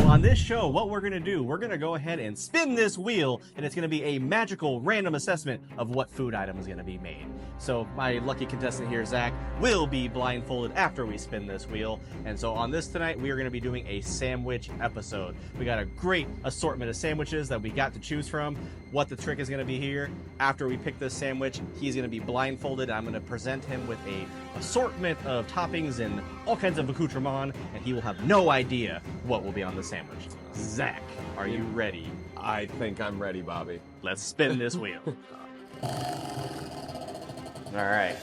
on this show, what we're gonna do, we're gonna go ahead and spin this wheel, and it's gonna be a magical random assessment of what food item is gonna be made. So my lucky contestant here, Zach, will be blindfolded after we spin this wheel. And so on this tonight, we are gonna be doing a sandwich episode. We got a great assortment of sandwiches that we got to choose from. What the trick is gonna be here, after we pick this sandwich, he's gonna be blindfolded. I'm gonna present him with a assortment of toppings and all kinds of accoutrement, and he will have no idea what will be on the sandwich. Zach, are you ready? I think I'm ready, Bobby. Let's spin this wheel. All right,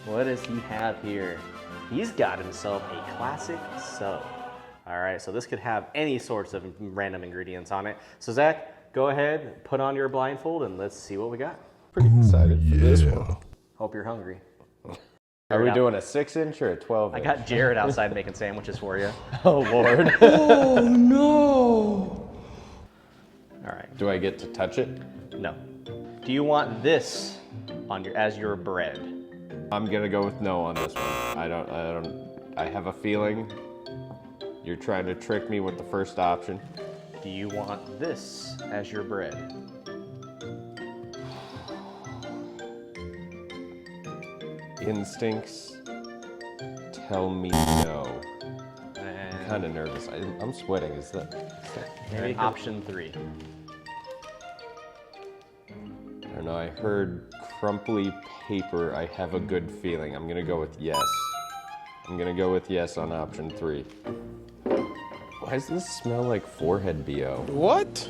what does he have here? He's got himself a classic sub. All right, so this could have any sorts of random ingredients on it. So Zach, go ahead, put on your blindfold, and let's see what we got. Pretty excited for this one. Hope you're hungry. Are we doing a 6-inch or a 12-inch? I got Jared outside making sandwiches for you. Oh, Lord. Oh, no. All right. Do I get to touch it? No. Do you want this on as your bread? I'm going to go with no on this one. I have a feeling you're trying to trick me with the first option. Do you want this as your bread? Instincts tell me no. And I'm kind of nervous. I'm sweating. Is that maybe option 3. I don't know. I heard crumply paper. I have a good feeling. I'm going to go with yes. I'm going to go with yes on option 3. Why does this smell like forehead BO? What?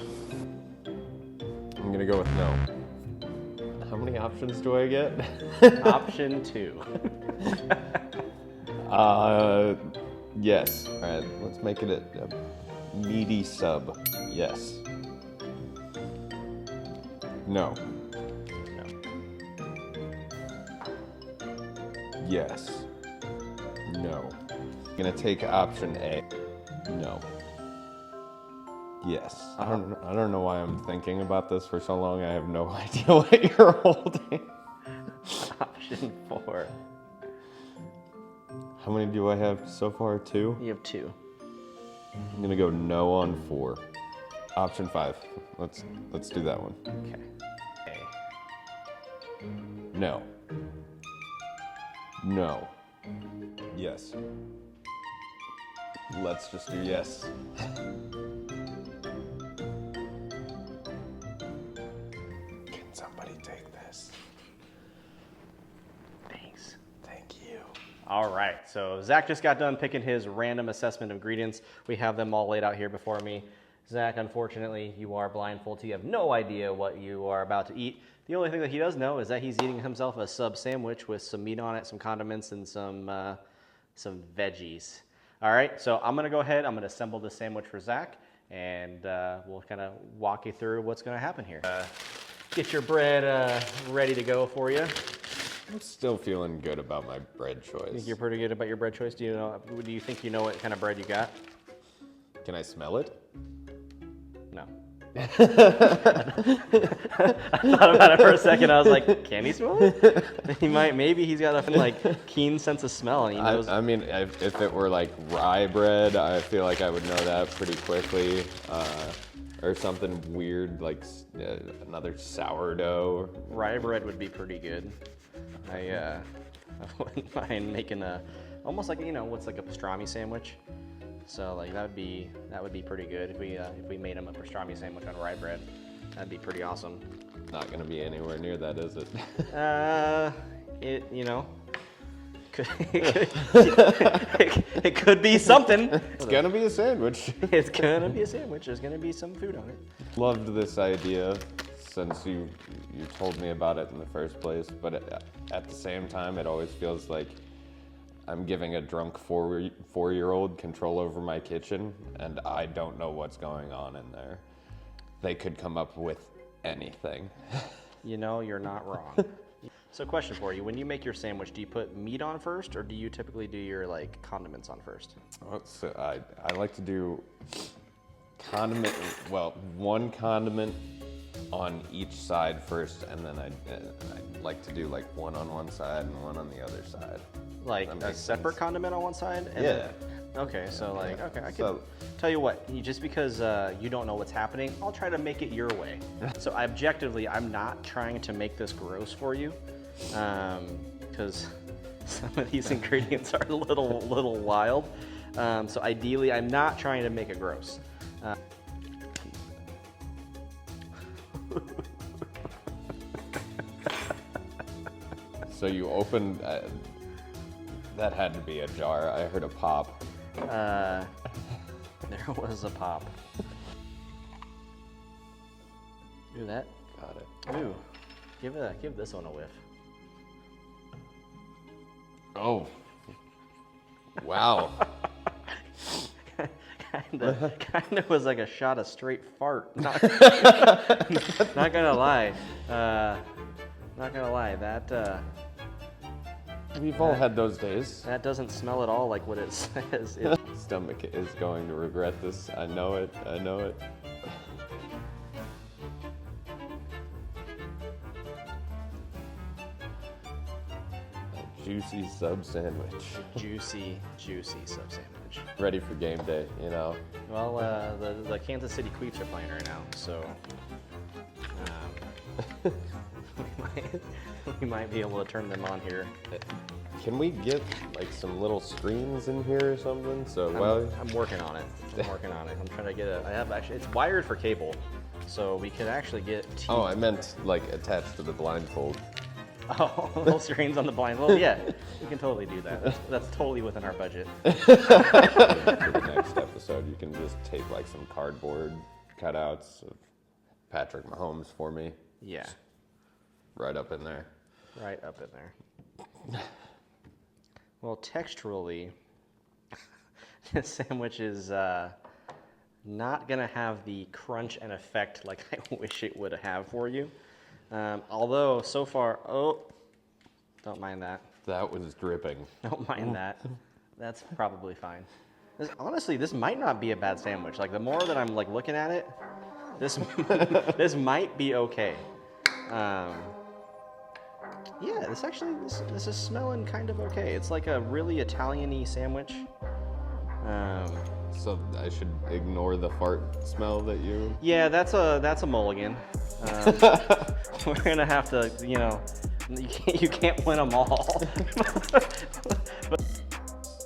I'm going to go with no. How many options do I get? Option 2. Yes. All right, let's make it a meaty sub. Yes. No. No. Yes. No. I'm gonna take option A. No. Yes. I don't know why I'm thinking about this for so long. I have no idea what you're holding. Option 4. How many do I have so far? 2? You have 2. I'm gonna go no on 4. Option 5. Let's do that one. Okay. No. No. Yes. Let's just do yes. Can somebody take this? Thanks. Thank you. All right, so Zach just got done picking his random assessment of ingredients. We have them all laid out here before me. Zach, unfortunately, you are blindfolded. You have no idea what you are about to eat. The only thing that he does know is that he's eating himself a sub sandwich with some meat on it, some condiments, and some veggies. All right, so I'm gonna go ahead, I'm gonna assemble the sandwich for Zach, and we'll kind of walk you through what's gonna happen here. Get your bread ready to go for you. I'm still feeling good about my bread choice. Think you're pretty good about your bread choice? Do you think you know what kind of bread you got? Can I smell it? No. I thought about it for a second. I was like, can he smell it? He might. Maybe he's got a keen sense of smell, and he knows. I mean, if it were like rye bread, I feel like I would know that pretty quickly. Or something weird like another sourdough. Rye bread would be pretty good. I wouldn't mind making almost like what's like a pastrami sandwich. So like that would be pretty good if we made him a pastrami sandwich on rye bread. That'd be pretty awesome. Not gonna be anywhere near that, is it? It could be something. It's gonna be a sandwich. It's gonna be a sandwich. There's gonna be some food on it. Loved this idea since you told me about it in the first place, but at the same time, it always feels like I'm giving a drunk four-year-old control over my kitchen, and I don't know what's going on in there. They could come up with anything. You're not wrong. So question for you, when you make your sandwich, do you put meat on first, or do you typically do your condiments on first? So I like to do one condiment on each side first, and then I'd like to do one on one side and one on the other side. Like a separate condiment on one side? And Yeah. Okay, so like, okay, I can So- tell you what, just because you don't know what's happening, I'll try to make it your way. So objectively, I'm not trying to make this gross for you, because some of these ingredients are a little wild. So ideally, I'm not trying to make it gross. So you opened, that had to be a jar. I heard a pop. There was a pop. Ooh, that. Got it. Ooh, give this one a whiff. Oh. Wow. kind of was like a shot of straight fart. Not gonna lie. Not gonna lie. That We've all had those days. that doesn't smell at all like what it says. Stomach is going to regret this. I know it. I know it. A juicy sub sandwich. Juicy sub sandwich. Ready for game day, you know. Well, the Kansas City Queefs are playing right now, so we might be able to turn them on here. Can we get like some little screens in here or something? So I'm working on it. I'm trying to get it. It's wired for cable, so we could actually get. Oh, I meant like attached to the blindfold. Oh, little screens on the blind. Well, yeah, we can totally do that. That's totally within our budget. For the next episode, you can just take like some cardboard cutouts of Patrick Mahomes for me. Yeah, Right up in there. right up in there. Well, texturally, this sandwich is not gonna have the crunch and effect like I wish it would have for you. Although so far, don't mind that. That was dripping. Don't mind that. That's probably fine. Honestly, this might not be a bad sandwich. Like the more that I'm like looking at it, this this might be okay. Yeah, this is smelling kind of okay. It's like a really Italian-y sandwich. So I should ignore the fart smell that you... Yeah, that's a mulligan. We're gonna have to, you can't win them all.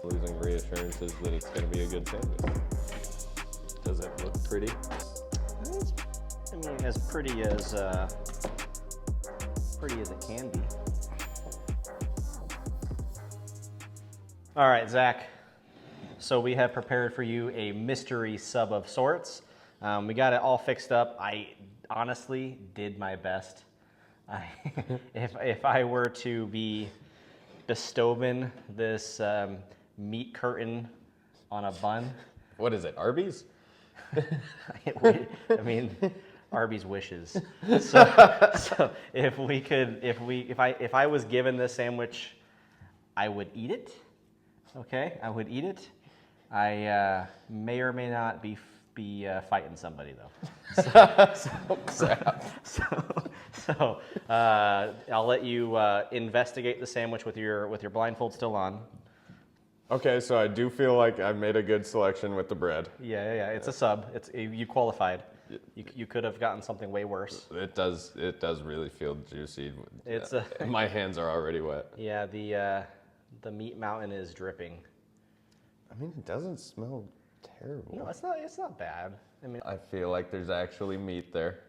Losing reassurances that it's going to be a good sandwich. Does it look pretty? I mean, as pretty as it can be. All right, Zach. So we have prepared for you a mystery sub of sorts. We got it all fixed up. I honestly did my best. If I were to be bestowing this meat curtain on a bun. What is it, Arby's? I mean, Arby's wishes. So if I was given this sandwich, I would eat it. Okay, I would eat it. I may or may not be fighting somebody though. So I'll let you investigate the sandwich with your blindfold still on. Okay, so I do feel like I made a good selection with the bread. Yeah. It's a sub. You qualified. You could have gotten something way worse. It does really feel juicy. It's my hands are already wet. Yeah, the meat mountain is dripping. I mean, it doesn't smell terrible. No, it's not bad. I mean, I feel like there's actually meat there.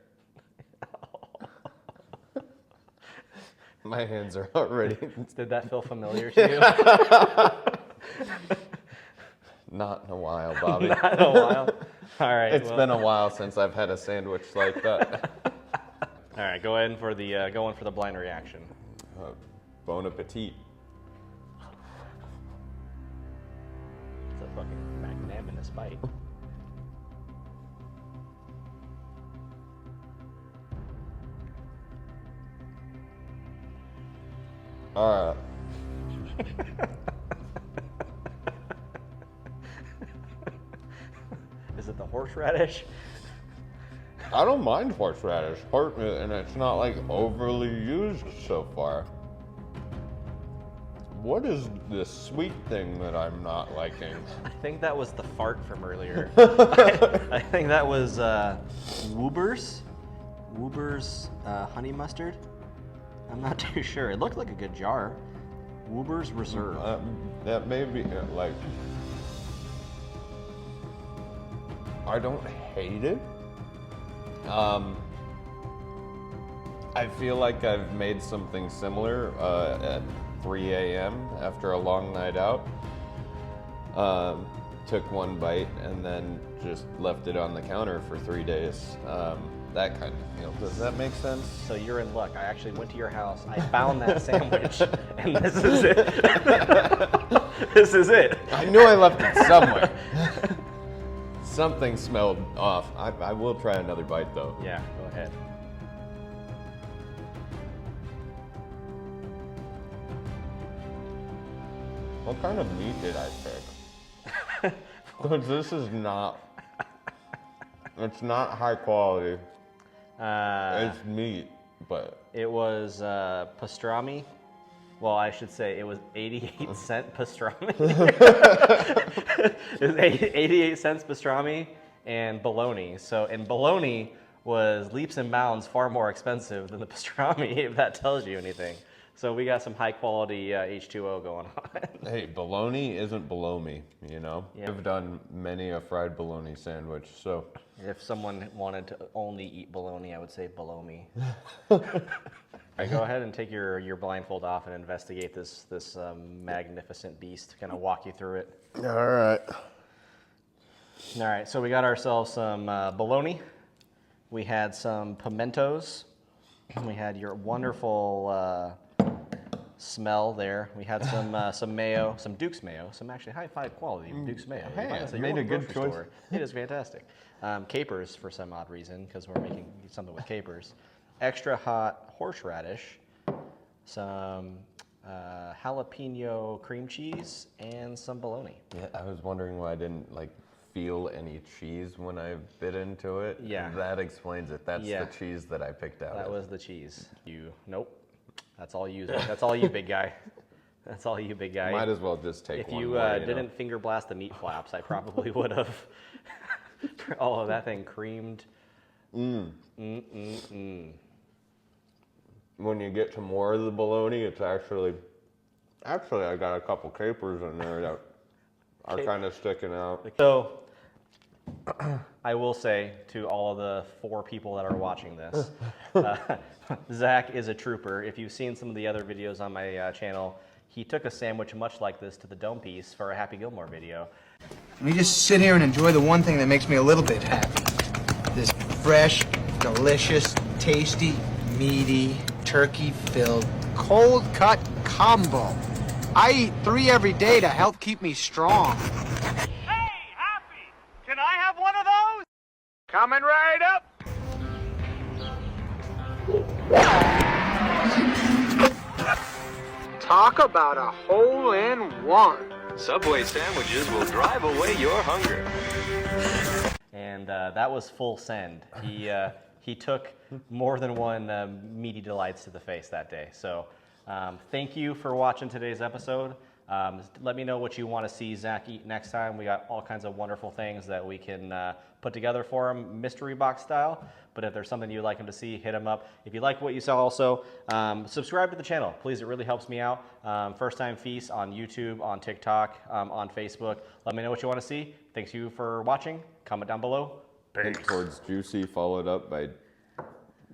My hands are already... Did that feel familiar to you? Not in a while, Bobby. Not in a while. All right. It's been a while since I've had a sandwich like that. All right, go ahead for the blind reaction. Bon appetit. It's a fucking magnanimous bite. All right. Is it the horseradish? I don't mind horseradish, and it's not like overly used so far. What is this sweet thing that I'm not liking? I think that was the fart from earlier. I think that was Woober's honey mustard. I'm not too sure. It looked like a good jar. Woober's Reserve. That may be like. I don't hate it. I feel like I've made something similar at 3 a.m. after a long night out. Took one bite and then just left it on the counter for 3 days. That kind of feel. Does that make sense? So you're in luck. I actually went to your house. I found that sandwich, and this is it. This is it. I knew I left it somewhere. Something smelled off. I will try another bite though. Yeah, go ahead. What kind of meat did I pick? Because this is not. It's not high quality. It's meat, but it was pastrami. Well, I should say it was 88-cent pastrami. It was 88 cents pastrami and bologna. So, and bologna was leaps and bounds far more expensive than the pastrami, if that tells you anything. So we got some high quality H2O going on. Hey, bologna isn't below me, you know? Yeah. I've done many a fried bologna sandwich, so. If someone wanted to only eat bologna, I would say below me. All right, go ahead and take your blindfold off and investigate this magnificent beast. Kind of walk you through it. All right. All right, so we got ourselves some bologna. We had some pimentos. We had your wonderful smell there. We had some mayo, some Duke's mayo, some actually high quality Duke's mayo. Hey, It's I made a good choice. store. It is fantastic. Capers for some odd reason, because we're making something with capers. Extra hot horseradish, some jalapeno cream cheese, and some bologna. Yeah, I was wondering why I didn't feel any cheese when I bit into it. Yeah. That explains it. That's the cheese that I picked out. That was the cheese. Nope. That's all you. That's all you, big guy. That's all you, big guy. Might as well just take if one you more, didn't finger blast the meat flaps, I probably would have. All of that thing creamed. When you get to more of the bologna, it's actually I got a couple capers in there that are kind of sticking out. So, I will say to all of the 4 people that are watching this, Zach is a trooper. If you've seen some of the other videos on my channel, he took a sandwich much like this to the Dome Piece for a Happy Gilmore video. Let me just sit here and enjoy the one thing that makes me a little bit happy. This fresh, delicious, tasty, meaty, turkey-filled, cold-cut combo. I eat 3 every day to help keep me strong. Hey, Happy! Can I have one of those? Coming right up. Talk about a hole-in-one. Subway sandwiches will drive away your hunger. And that was full send. He took more than one meaty delights to the face that day. So thank you for watching today's episode. Let me know what you want to see Zach eat next time. We got all kinds of wonderful things that we can put together for him, mystery box style. But if there's something you'd like him to see, hit him up. If you like what you saw also, subscribe to the channel. Please, it really helps me out. First Time Feast on YouTube, on TikTok, on Facebook. Let me know what you want to see. Thanks you for watching. Comment down below. Hint towards juicy, followed up by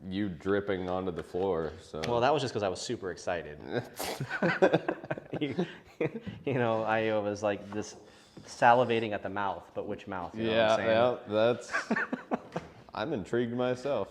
you dripping onto the floor. So. Well, that was just because I was super excited. you know, I was like this salivating at the mouth, but which mouth? You know what I'm saying? that's. I'm intrigued myself.